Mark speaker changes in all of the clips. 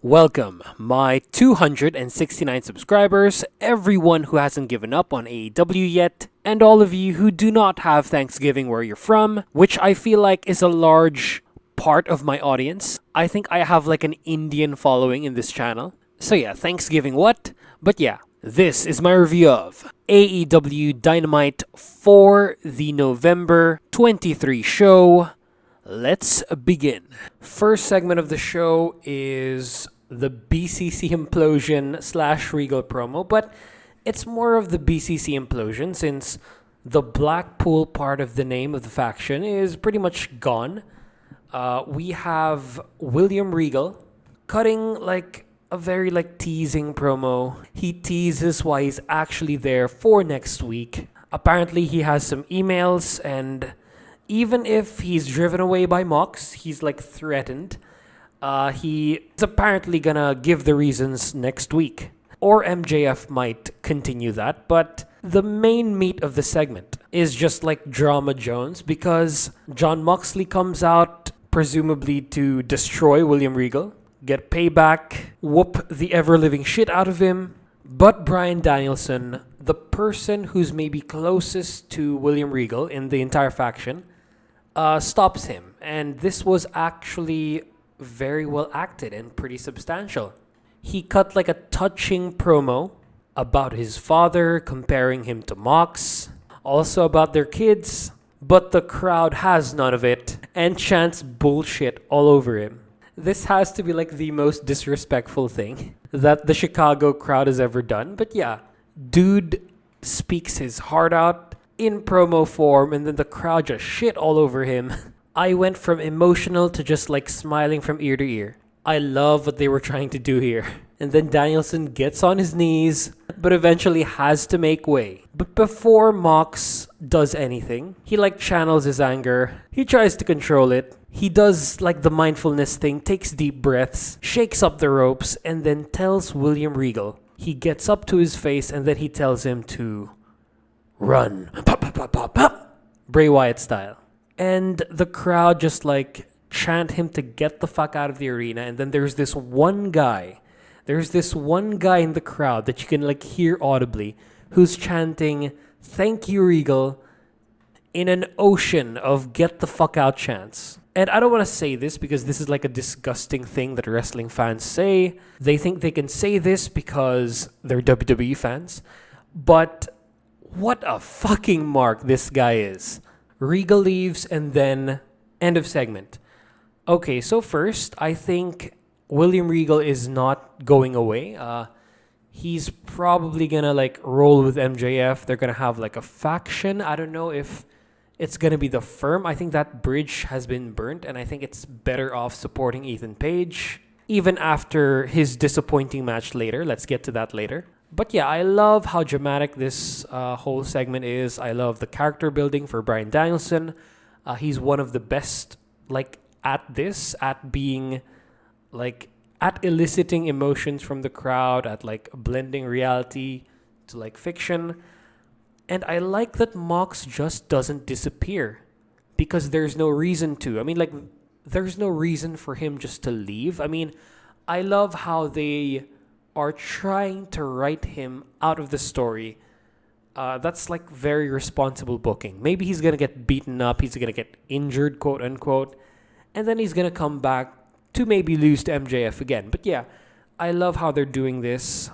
Speaker 1: Welcome, my 269 subscribers, everyone who hasn't given up on AEW yet, and all of you who do not have Thanksgiving where you're from, which I feel like is a large part of my audience. I think I have like an Indian following in this channel. So yeah, Thanksgiving what? But yeah, this is my review of AEW Dynamite for the November 23 show. Let's begin. First segment of the show is the BCC implosion / Regal promo, but it's more of the BCC implosion since the Blackpool part of the name of the faction is pretty much gone. We have William Regal cutting like a very teasing promo. He teases why he's actually there for next week. Apparently he has some emails, and even if he's driven away by Mox, he's threatened. He's apparently gonna give the reasons next week. Or MJF might continue that, but the main meat of the segment is just Drama Jones because Jon Moxley comes out presumably to destroy William Regal, get payback, whoop the ever-living shit out of him. But Bryan Danielson, the person who's maybe closest to William Regal in the entire faction, stops him. And this was actually very well acted and pretty substantial. He cut a touching promo about his father, comparing him to Mox, also about their kids, but the crowd has none of it and chants bullshit all over him. This has to be the most disrespectful thing that the Chicago crowd has ever done. But yeah, dude speaks his heart out in promo form, and then the crowd just shit all over him. I went from emotional to just smiling from ear to ear. I love what they were trying to do here. And then Danielson gets on his knees, but eventually has to make way. But before Mox does anything, he channels his anger. He tries to control it. He does the mindfulness thing, takes deep breaths, shakes up the ropes, and then tells William Regal. He gets up to his face and then he tells him to run. Pop, pop, pop, pop, pop. Bray Wyatt style. And the crowd just chant him to get the fuck out of the arena. And then there's this one guy in the crowd that you can hear audibly who's chanting, "Thank you, Regal," in an ocean of get the fuck out chants. And I don't want to say this because this is a disgusting thing that wrestling fans say. They think they can say this because they're WWE fans. But what a fucking mark this guy is. Regal leaves and then end of segment. Okay, so first, I think William Regal is not going away. He's probably gonna roll with MJF. They're gonna have a faction. I don't know if it's gonna be the Firm. I think that bridge has been burnt, and I think it's better off supporting Ethan Page, even after his disappointing match later. Let's get to that later. But yeah, I love how dramatic this whole segment is. I love the character building for Bryan Danielson. He's one of the best at being at eliciting emotions from the crowd, at blending reality to fiction. And I like that Mox just doesn't disappear because there's no reason to. I mean, there's no reason for him just to leave. I mean, I love how they are trying to write him out of the story. That's very responsible booking. Maybe he's gonna get beaten up, he's gonna get injured, quote unquote, and then he's gonna come back to maybe lose to MJF again. But yeah, I love how they're doing this.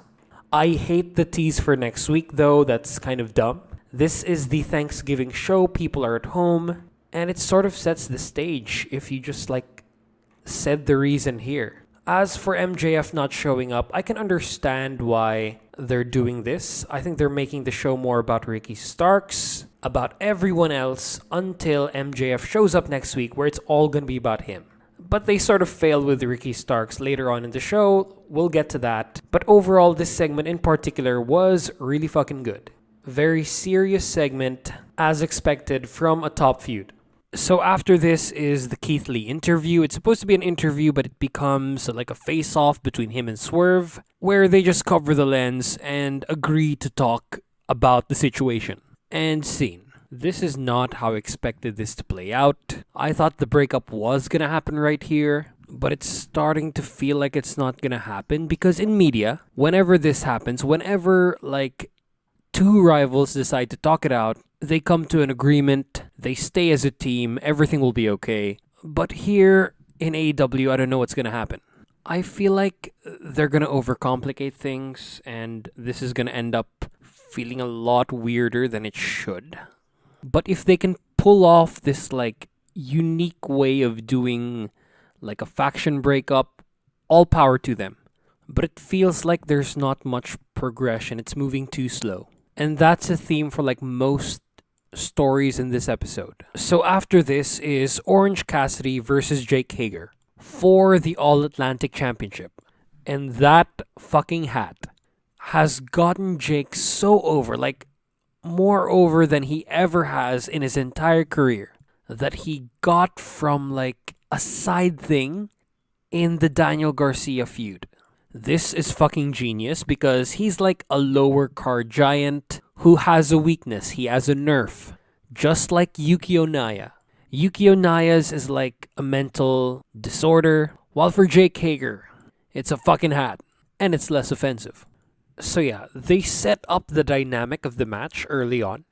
Speaker 1: I hate the tease for next week though. That's kind of dumb. This is the Thanksgiving show. People are at home, and it sort of sets the stage if you just said the reason here. As for MJF not showing up, I can understand why they're doing this. I think they're making the show more about Ricky Starks, about everyone else, until MJF shows up next week where it's all going to be about him. But they sort of failed with Ricky Starks later on in the show. We'll get to that. But overall, this segment in particular was really fucking good. Very serious segment, as expected from a top feud. So after this is the Keith Lee interview. It's supposed to be an interview, but it becomes a face-off between him and Swerve, where they just cover the lens and agree to talk about the situation. And scene. This is not how I expected this to play out. I thought the breakup was gonna happen right here. But it's starting to feel like it's not gonna happen because in media, whenever this happens, whenever like two rivals decide to talk it out, they come to an agreement, they stay as a team, everything will be okay. But here in AEW, I don't know what's gonna happen. I feel like they're gonna overcomplicate things, and this is gonna end up feeling a lot weirder than it should. But if they can pull off this like unique way of doing like a faction breakup, all power to them. But it feels like there's not much progression. It's moving too slow. And that's a theme for like most stories in this episode. So after this is Orange Cassidy versus Jake Hager for the All Atlantic Championship. And that fucking hat has gotten Jake so over, like more over than he ever has in his entire career, that he got from like a side thing in the Daniel Garcia feud. This is fucking genius because he's like a lower card giant who has a weakness. He has a nerf, just like Yuki Onaya. Yuki Onaya's is like a mental disorder, while for Jake Hager, it's a fucking hat, and it's less offensive. So yeah, they set up the dynamic of the match early on.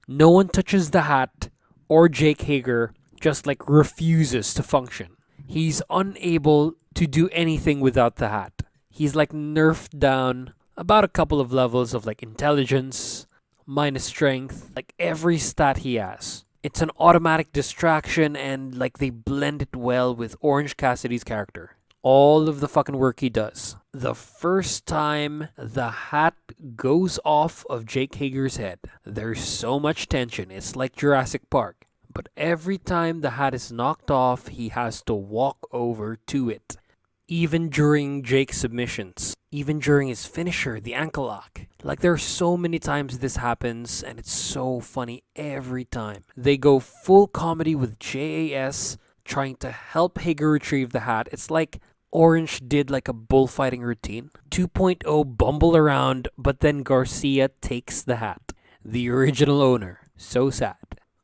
Speaker 1: No one touches the hat, or Jake Hager just like refuses to function. He's unable to do anything without the hat. He's like nerfed down about a couple of levels of like intelligence, minus strength, like every stat he has. It's an automatic distraction and like they blend it well with Orange Cassidy's character. All of the fucking work he does. The first time the hat goes off of Jake Hager's head, there's so much tension. It's like Jurassic Park. But every time the hat is knocked off, he has to walk over to it. Even during Jake's submissions, even during his finisher, the ankle lock. Like there are so many times this happens and it's so funny every time. They go full comedy with JAS trying to help Hager retrieve the hat. It's like Orange did like a bullfighting routine. 2.0 bumble around, but then Garcia takes the hat. The original owner. So sad.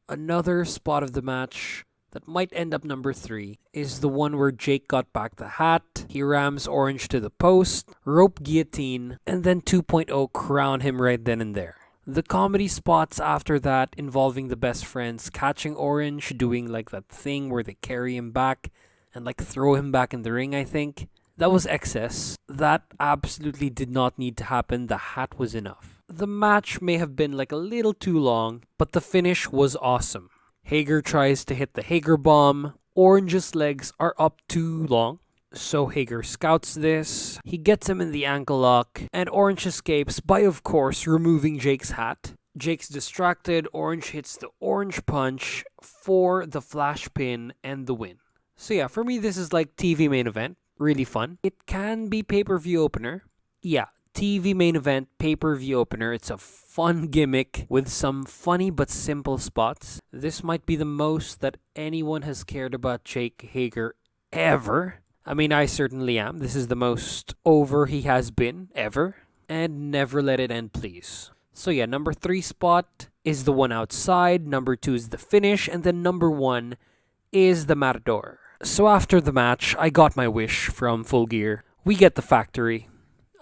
Speaker 1: Another spot of the match that might end up number 3 is the one where Jake got back the hat, he rams Orange to the post, rope guillotine, and then 2.0 crown him right then and there. The comedy spots after that involving the best friends catching Orange, doing like that thing where they carry him back and like throw him back in the ring, I think. That was excess. That absolutely did not need to happen. The hat was enough. The match may have been like a little too long, but the finish was awesome. Hager tries to hit the Hager bomb. Orange's legs are up too long, so Hager scouts this. He gets him in the ankle lock, and Orange escapes by, of course, removing Jake's hat. Jake's distracted. Orange hits the orange punch for the flash pin and the win. So yeah, for me, this is like TV main event. Really fun. It can be pay-per-view opener. Yeah, TV main event, pay-per-view opener. It's a fun gimmick with some funny but simple spots. This might be the most that anyone has cared about Jake Hager ever. I mean, I certainly am. This is the most over he has been ever. And never let it end, please. So yeah, number 3 spot is the one outside. Number 2 is the finish. And then number 1 is the Matador. So after the match, I got my wish from Full Gear. We get the factory.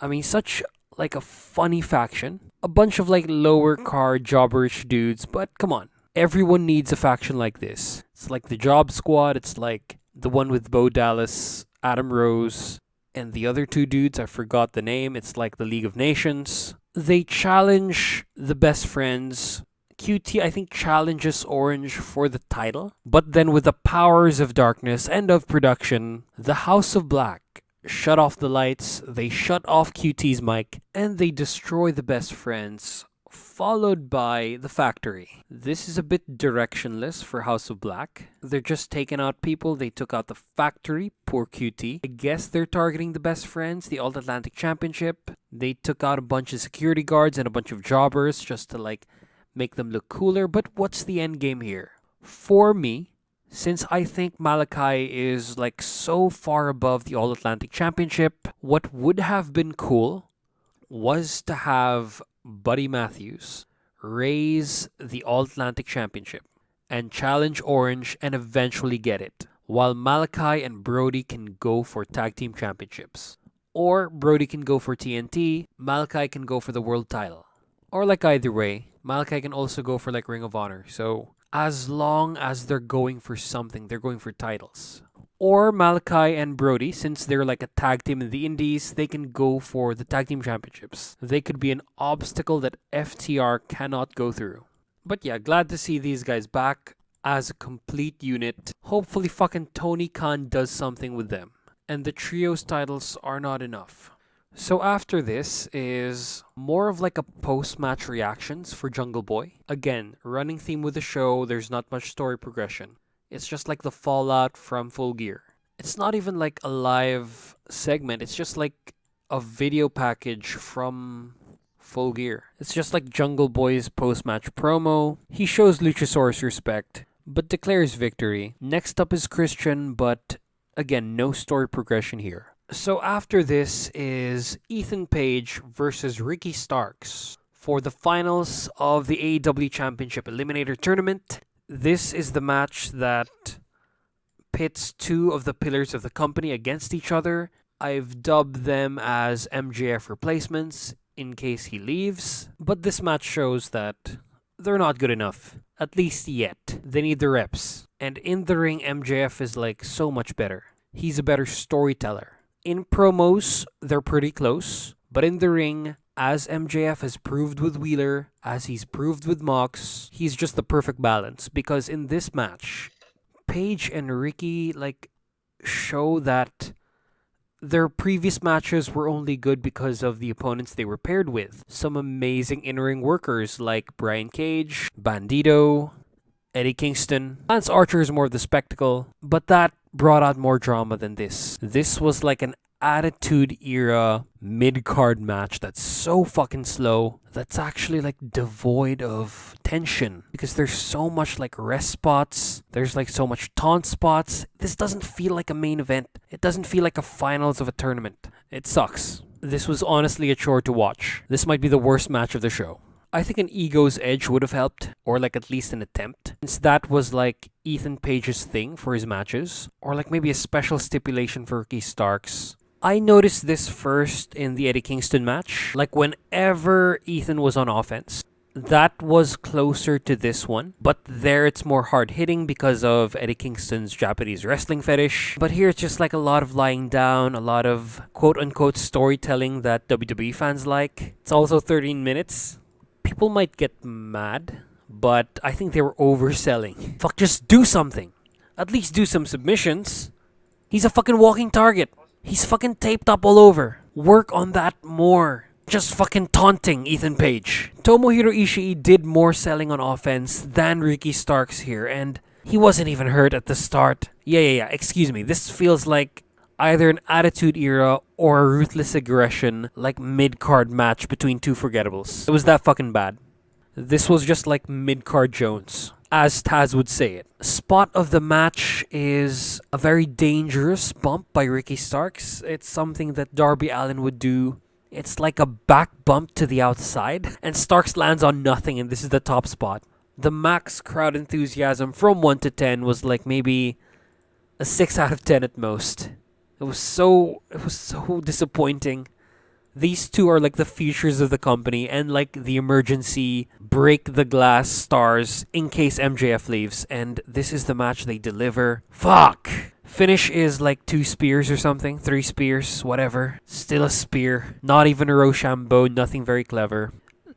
Speaker 1: I mean, such like a funny faction. A bunch of like lower card jobberish dudes, but come on. Everyone needs a faction like this. It's like the Job Squad. It's like the one with Bo Dallas, Adam Rose, and the other 2 dudes. I forgot the name. It's like the League of Nations. They challenge the best friends. QT, I think, challenges Orange for the title. But then with the powers of darkness and of production, the House of Black shut off the lights, they shut off QT's mic, and they destroy the best friends, followed by the factory. This is a bit directionless for House of Black. They're just taking out people. They took out the factory, poor QT. I guess they're targeting the best friends, the All Atlantic Championship. They took out a bunch of security guards and a bunch of jobbers just to like make them look cooler. But what's the end game here? For me, since I think Malachi is like so far above the All Atlantic Championship, what would have been cool was to have Buddy Matthews raise the All Atlantic Championship and challenge Orange and eventually get it. while Malachi and Brody can go for tag team championships. Or Brody can go for TNT, Malachi can go for the world title. Or like either way, Malachi can also go for like Ring of Honor. So as long as they're going for something, they're going for titles. Or Malachi and Brody, since they're like a tag team in the indies, they can go for the tag team championships. They could be an obstacle that FTR cannot go through. But yeah, glad to see these guys back as a complete unit. Hopefully fucking Tony Khan does something with them. And the trios titles are not enough. So after this is more of like a post-match reactions for Jungle Boy. Again, running theme with the show, there's not much story progression. It's just like the fallout from Full Gear. It's not even like a live segment. It's just like a video package from Full Gear. It's just like Jungle Boy's post-match promo. He shows Luchasaurus respect, but declares victory. Next up is Christian, but again, no story progression here. So after this is Ethan Page versus Ricky Starks for the finals of the AEW Championship Eliminator Tournament. This is the match that pits two of the pillars of the company against each other. I've dubbed them as MJF replacements in case he leaves. But this match shows that they're not good enough. At least yet. They need the reps. And in the ring, MJF is like so much better. He's a better storyteller. In promos, they're pretty close. But in the ring, as MJF has proved with Wheeler, as he's proved with Mox, he's just the perfect balance. Because in this match, Paige and Ricky show that their previous matches were only good because of the opponents they were paired with. Some amazing in-ring workers like Brian Cage, Bandito, Eddie Kingston. Lance Archer is more of the spectacle, but that brought out more drama than this. This was like an Attitude Era mid-card match that's so fucking slow, that's actually like devoid of tension because there's so much like rest spots, there's like so much taunt spots. This doesn't feel like a main event. It doesn't feel like a finals of a tournament. It sucks. This was honestly a chore to watch. This might be the worst match of the show. I think an Ego's Edge would have helped, or like at least an attempt, since that was like Ethan Page's thing for his matches, or like maybe a special stipulation for Ricky Starks. I noticed this first in the Eddie Kingston match. Like whenever Ethan was on offense, that was closer to this one. But there it's more hard-hitting because of Eddie Kingston's Japanese wrestling fetish. But here it's just like a lot of lying down, a lot of quote-unquote storytelling that WWE fans like. It's also 13 minutes. People might get mad, but I think they were overselling. Fuck, just do something. At least do some submissions. He's a fucking walking target. He's fucking taped up all over. Work on that more. Just fucking taunting Ethan Page. Tomohiro Ishii did more selling on offense than Ricky Starks here, and he wasn't even hurt at the start. Yeah, excuse me. This feels like either an Attitude Era or a Ruthless Aggression, like mid-card match between two forgettables. It was that fucking bad. This was just like mid-card Jones, as Taz would say it. Spot of the match is a very dangerous bump by Ricky Starks. It's something that Darby Allin would do. It's like a back bump to the outside, and Starks lands on nothing, and this is the top spot. The max crowd enthusiasm from 1 to 10 was like maybe a 6 out of 10 at most. It was so disappointing. These two are like the futures of the company and like the emergency break the glass stars in case MJF leaves. And this is the match they deliver. Fuck! Finish is like 2 spears or something. 3 spears, whatever. Still a spear. Not even a Rochambeau, nothing very clever.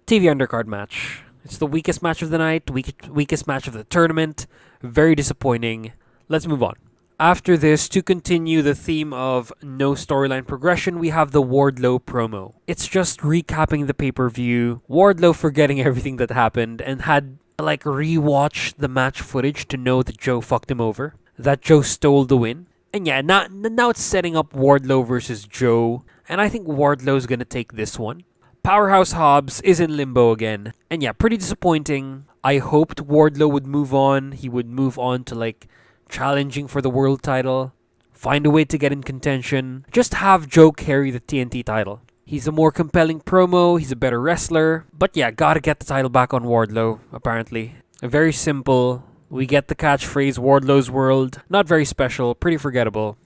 Speaker 1: TV undercard match. It's the weakest match of the night, weakest match of the tournament. Very disappointing. Let's move on. After this, to continue the theme of no storyline progression, we have the Wardlow promo. It's just recapping the pay-per-view, Wardlow forgetting everything that happened, and had like rewatch the match footage to know that Joe fucked him over, that Joe stole the win. And yeah, now it's setting up Wardlow versus Joe, and I think Wardlow's gonna take this one. Powerhouse Hobbs is in limbo again, and yeah, pretty disappointing. I hoped Wardlow would move on. He would move on to like challenging for the world title, find a way to get in contention, just have Joe carry the TNT title. He's a more compelling promo, he's a better wrestler, but yeah, gotta get the title back on Wardlow, apparently. A very simple, We get the catchphrase Wardlow's World. Not very special, pretty forgettable.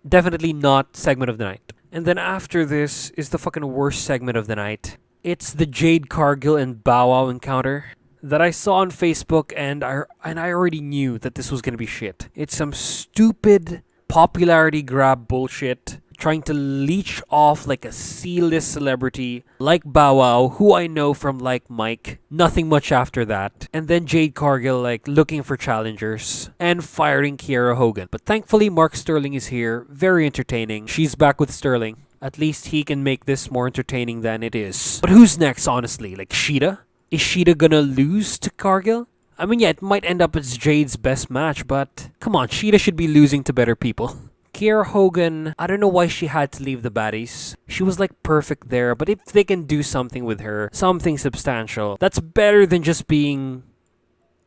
Speaker 1: Definitely not segment of the night. And then after this is the fucking worst segment of the night. It's the Jade Cargill and Bow Wow encounter that I saw on Facebook, and I already knew that this was gonna be shit. It's some stupid popularity grab bullshit, trying to leech off like a C-list celebrity like Bow Wow, who I know from like Mike. Nothing much after that. And then Jade Cargill like looking for challengers and firing Kiera Hogan. But thankfully Mark Sterling is here. Very entertaining. She's back with Sterling. At least he can make this more entertaining than it is. But who's next, honestly? Like Sheeta? Is Sheeta gonna lose to Cargill? I mean, yeah, it might end up as Jade's best match, but come on, Sheeta should be losing to better people. Kiera Hogan, I don't know why she had to leave the baddies. She was like perfect there, but if they can do something with her, something substantial, that's better than just being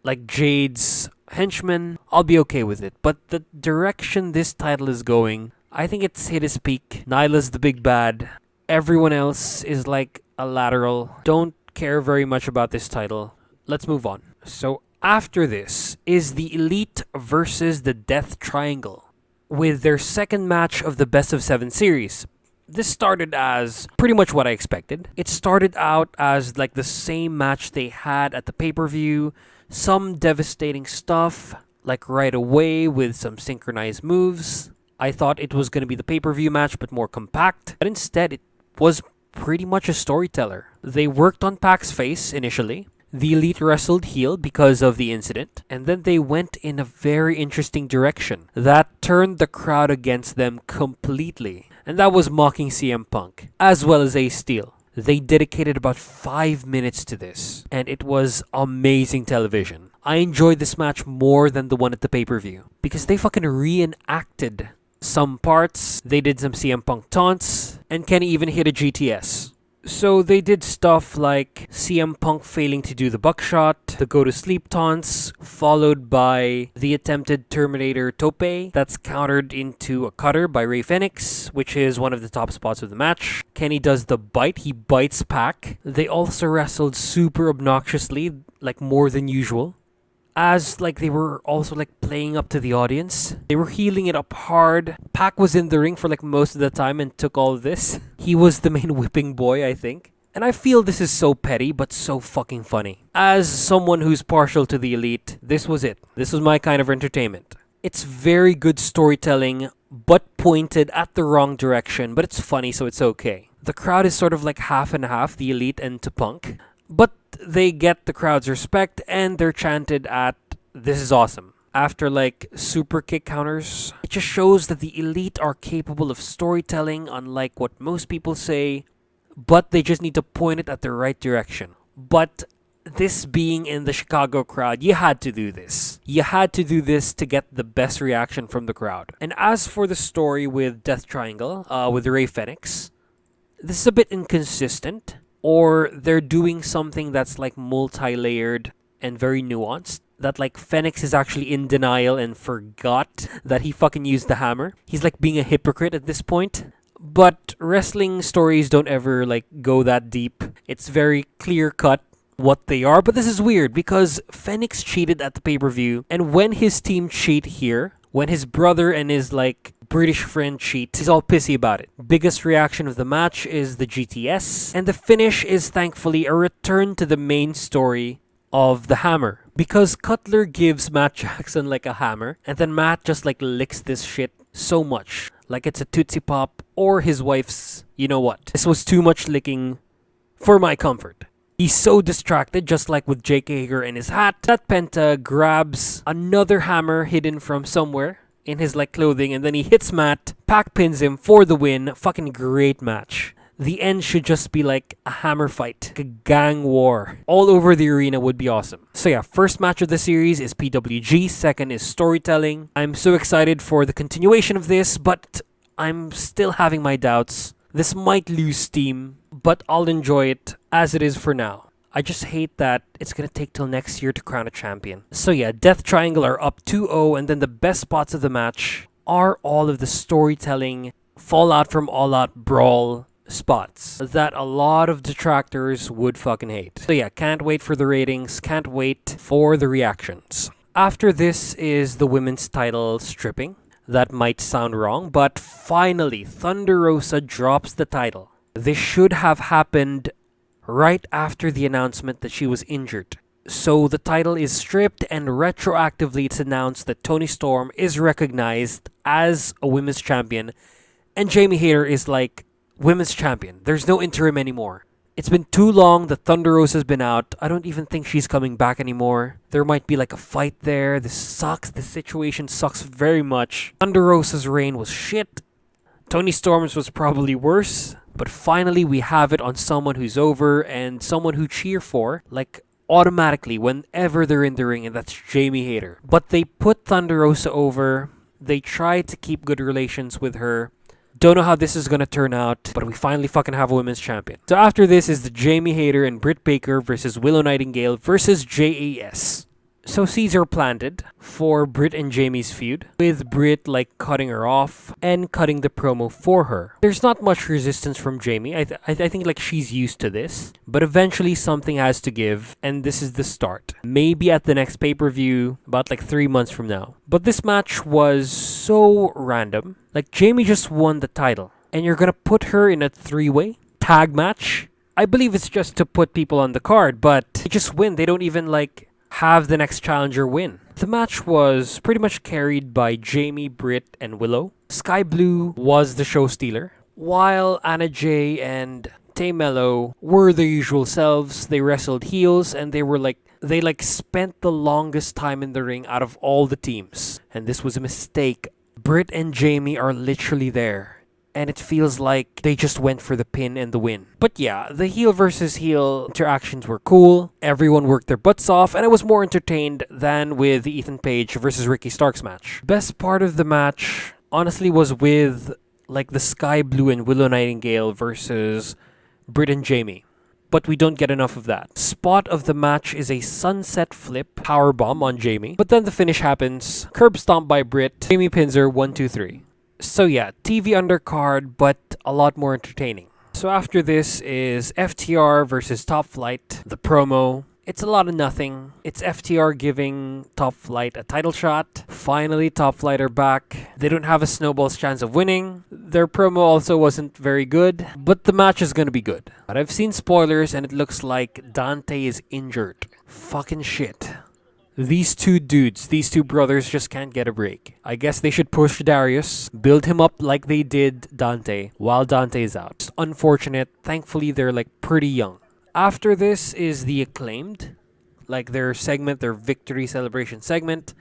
Speaker 1: like Jade's henchman, I'll be okay with it. But the direction this title is going, I think it's hit its peak. Nyla's the big bad. Everyone else is like a lateral. Don't care very much about this title. Let's move on. So after this is the Elite versus the Death Triangle, with their second match of the Best of 7 series. This started as pretty much what I expected. It started out as like the same match they had at the pay-per-view. Some devastating stuff, like right away with some synchronized moves. I thought it was going to be the pay-per-view match, but more compact. But instead, it was pretty much a storyteller. They worked on Pac's face initially. The Elite wrestled heel because of the incident, and then they went in a very interesting direction that turned the crowd against them completely. And that was mocking CM Punk, as well as Ace Steel. They dedicated about 5 minutes to this, and it was amazing television. I enjoyed this match more than the one at the pay-per-view, because they fucking reenacted some parts. They did some CM Punk taunts, and Kenny even hit a GTS. So they did stuff like CM Punk failing to do the buckshot, the go to sleep taunts, followed by the attempted Terminator tope that's countered into a cutter by Rey Fenix, which is one of the top spots of the match. Kenny does the bite, he bites Pac. They also wrestled super obnoxiously, like more than usual, as like they were also like playing up to the audience. They were healing it up hard. Pac was in the ring for like most of the time and took all of this. He was the main whipping boy, I think. And I feel this is so petty, but so fucking funny. As someone who's partial to the Elite, this was it. This was my kind of entertainment. It's very good storytelling, but pointed at the wrong direction, but it's funny, so it's okay. The crowd is sort of like half and half, the Elite and to Punk. But they get the crowd's respect, and they're chanted at, "This is awesome." After like super kick counters, it just shows that the Elite are capable of storytelling, unlike what most people say, but they just need to point it at the right direction. But this being in the Chicago crowd, you had to do this. You had to do this to get the best reaction from the crowd. And as for the story with Death Triangle, with Rey Fenix, this is a bit inconsistent. Or they're doing something that's like multi-layered and very nuanced. That like Fenix is actually in denial and forgot that he fucking used the hammer. He's like being a hypocrite at this point. But wrestling stories don't ever like go that deep. It's very clear cut what they are. But this is weird because Fenix cheated at the pay-per-view. And when his team cheat here, when his brother and his like British friend cheat, he's all pissy about it. Biggest reaction of the match is the GTS, and the finish is thankfully a return to the main story of the hammer. Because Cutler gives Matt Jackson like a hammer, and then Matt just like licks this shit so much. Like it's a Tootsie Pop or his wife's, you know what. This was too much licking for my comfort. He's so distracted, just like with Jake Hager and his hat, that Penta grabs another hammer hidden from somewhere in his like clothing, and then he hits Matt. Pac pins him for the win. Fucking great match. The end should just be like a hammer fight, like a gang war all over the arena would be awesome. So yeah, first match of the series is PWG, second is storytelling. I'm so excited for the continuation of this, but I'm still having my doubts. This might lose steam, but I'll enjoy it as it is for now. I just hate that it's gonna take till next year to crown a champion. So yeah, Death Triangle are up 2-0, and then the best spots of the match are all of the storytelling, fallout from All Out Brawl spots that a lot of detractors would fucking hate. So yeah, can't wait for the ratings, can't wait for the reactions. After this is the women's title stripping. That might sound wrong, but finally, Thunder Rosa drops the title. This should have happened right after the announcement that she was injured. So the title is stripped, and retroactively it's announced that Toni Storm is recognized as a women's champion, and Jamie Hayter is like women's champion. There's no interim anymore. It's been too long that Thunder Rosa's been out. I don't even think she's coming back anymore. There might be like a fight there. This sucks. This situation sucks very much. Thunder Rosa's reign was shit. Toni Storm's was probably worse. But finally we have it on someone who's over and someone who cheer for, like automatically whenever they're in the ring, and that's Jamie Hayter. But they put Thunder Rosa over. They tried to keep good relations with her. Don't know how this is going to turn out, but we finally fucking have a women's champion. So after this is the Jamie Hayter and Britt Baker versus Willow Nightingale versus JAS. So Caesar planted for Britt and Jamie's feud, with Britt like cutting her off and cutting the promo for her. There's not much resistance from Jamie. I think like she's used to this, but eventually something has to give, and this is the start. Maybe at the next pay-per-view, about like 3 months from now. But this match was so random. Like Jamie just won the title, and you're gonna put her in a 3-way tag match? I believe it's just to put people on the card, but they just win. They don't even like have the next challenger win. The match was pretty much carried by Jamie, Britt, and Willow. Sky Blue was the show stealer, while Anna Jay and Tay Mello were their usual selves. They wrestled heels, and they spent the longest time in the ring out of all the teams. And this was a mistake. Britt and Jamie are literally there, and it feels like they just went for the pin and the win. But yeah, the heel versus heel interactions were cool. Everyone worked their butts off, and I was more entertained than with the Ethan Page versus Ricky Starks match. Best part of the match, honestly, was with like the Sky Blue and Willow Nightingale versus Britt and Jamie. But we don't get enough of that. Spot of the match is a sunset flip powerbomb on Jamie. But then the finish happens. Curb stomp by Britt. Jamie pins her 1, 2, 3. So yeah, TV undercard, but a lot more entertaining. So after this is FTR versus Top Flight, the promo. It's a lot of nothing. It's FTR giving Top Flight a title shot. Finally, Top Flight are back. They don't have a snowball's chance of winning. Their promo also wasn't very good, but the match is gonna be good. But I've seen spoilers, and it looks like Dante is injured. Fucking shit. These two dudes, these two brothers just can't get a break. I guess they should push Darius, build him up like they did Dante, while Dante is out. It's unfortunate. Thankfully, they're like pretty young. After this is the Acclaimed, like their segment, their victory celebration segment.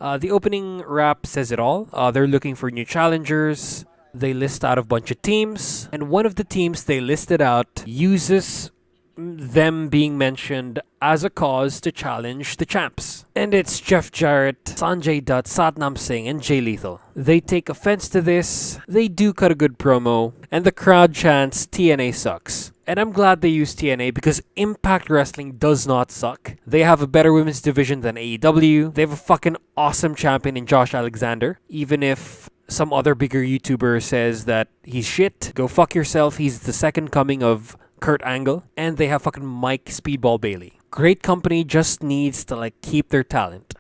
Speaker 1: The opening rap says it all. They're looking for new challengers. They list out a bunch of teams, and one of the teams they listed out uses them being mentioned as a cause to challenge the champs. And it's Jeff Jarrett, Sanjay Dutt, Satnam Singh, and Jay Lethal. They take offense to this. They do cut a good promo, and the crowd chants TNA sucks. And I'm glad they used TNA because Impact Wrestling does not suck. They have a better women's division than AEW. They have a fucking awesome champion in Josh Alexander. Even if some other bigger YouTuber says that he's shit, go fuck yourself. He's the second coming of Kurt Angle. And they have fucking Mike Speedball Bailey. Great company, just needs to like keep their talent.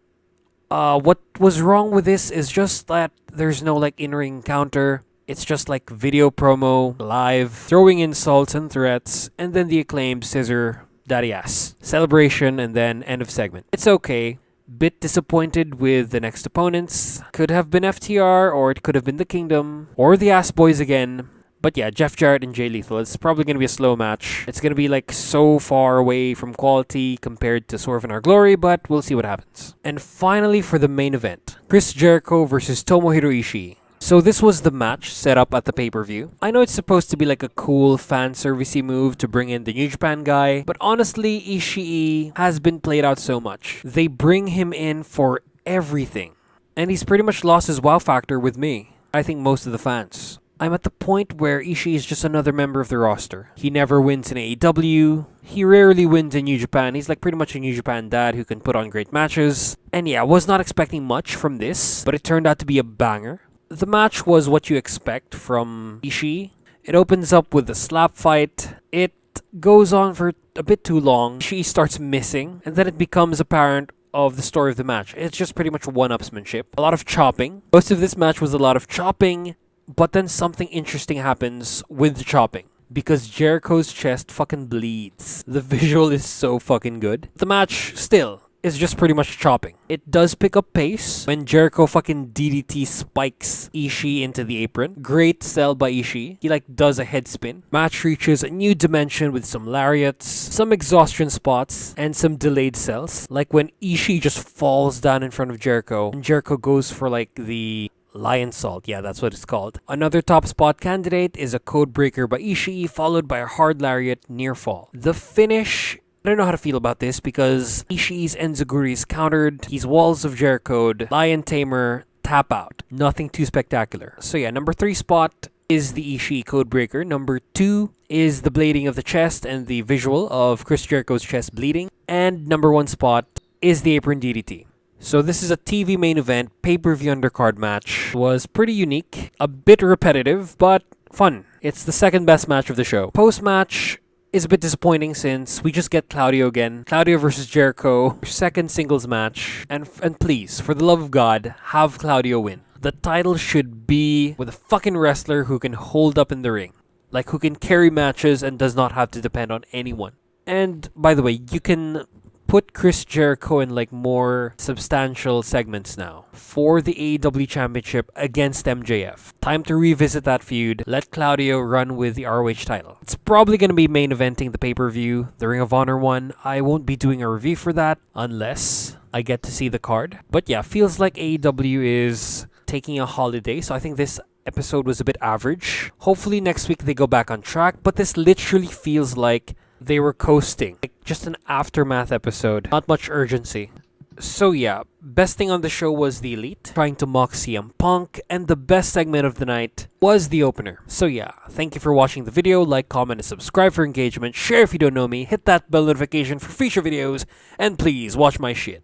Speaker 1: What was wrong with this is just that there's no like in-ring counter. It's just like video promo, live, throwing insults and threats, and then the Acclaimed scissor daddy ass. Celebration, and then end of segment. It's okay. Bit disappointed with the next opponents. Could have been FTR, or it could have been the Kingdom, or the Ass Boys again. But yeah, Jeff Jarrett and Jay Lethal. It's probably going to be a slow match. It's going to be like so far away from quality compared to Swerve and Our Glory, but we'll see what happens. And finally for the main event, Chris Jericho versus Tomohiro Ishii. So this was the match set up at the pay-per-view. I know it's supposed to be like a cool fan servicey move to bring in the New Japan guy, but honestly, Ishii has been played out so much. They bring him in for everything, and he's pretty much lost his wow factor with me. I think most of the fans. I'm at the point where Ishii is just another member of the roster. He never wins in AEW. He rarely wins in New Japan. He's like pretty much a New Japan dad who can put on great matches. And yeah, I was not expecting much from this, but it turned out to be a banger. The match was what you expect from Ishii. It opens up with a slap fight. It goes on for a bit too long. Ishii starts missing, and then it becomes apparent, of the story of the match. It's just pretty much one-upsmanship. A lot of chopping. Most of this match was a lot of chopping, but then something interesting happens with the chopping. Because Jericho's chest fucking bleeds. The visual is so fucking good. The match, still, is just pretty much chopping. It does pick up pace when Jericho fucking DDT spikes Ishii into the apron. Great sell by Ishii. He does a head spin. Match reaches a new dimension with some lariats, some exhaustion spots, and some delayed sells. Like when Ishii just falls down in front of Jericho, and Jericho goes for the Lion Salt, yeah, that's what it's called. Another top spot candidate is a code breaker by Ishii, followed by a hard lariat near fall. The finish, I don't know how to feel about this because Ishii's Enziguri is countered, he's Walls of Jericho, Lion Tamer, tap out. Nothing too spectacular. So yeah, number 3 spot is the Ishii code breaker. Number 2 is the blading of the chest and the visual of Chris Jericho's chest bleeding. And number 1 spot is the apron DDT. So this is a TV main event, pay-per-view undercard match. Was pretty unique, a bit repetitive, but fun. It's the second best match of the show. Post-match is a bit disappointing since we just get Claudio again. Claudio versus Jericho, second singles match. And please, for the love of God, have Claudio win. The title should be with a fucking wrestler who can hold up in the ring. Who can carry matches and does not have to depend on anyone. And, by the way, you can put Chris Jericho in more substantial segments now for the AEW Championship against MJF. Time to revisit that feud. Let Claudio run with the ROH title. It's probably going to be main eventing the pay-per-view, the Ring of Honor one. I won't be doing a review for that unless I get to see the card. But yeah, feels like AEW is taking a holiday, so I think this episode was a bit average. Hopefully next week they go back on track, but this literally feels like they were coasting. Just an aftermath episode. Not much urgency. So yeah, best thing on the show was the Elite trying to mock CM Punk, and the best segment of the night was the opener. So yeah, thank you for watching the video. Like, comment, and subscribe for engagement. Share if you don't know me. Hit that bell notification for future videos. And please, watch my shit.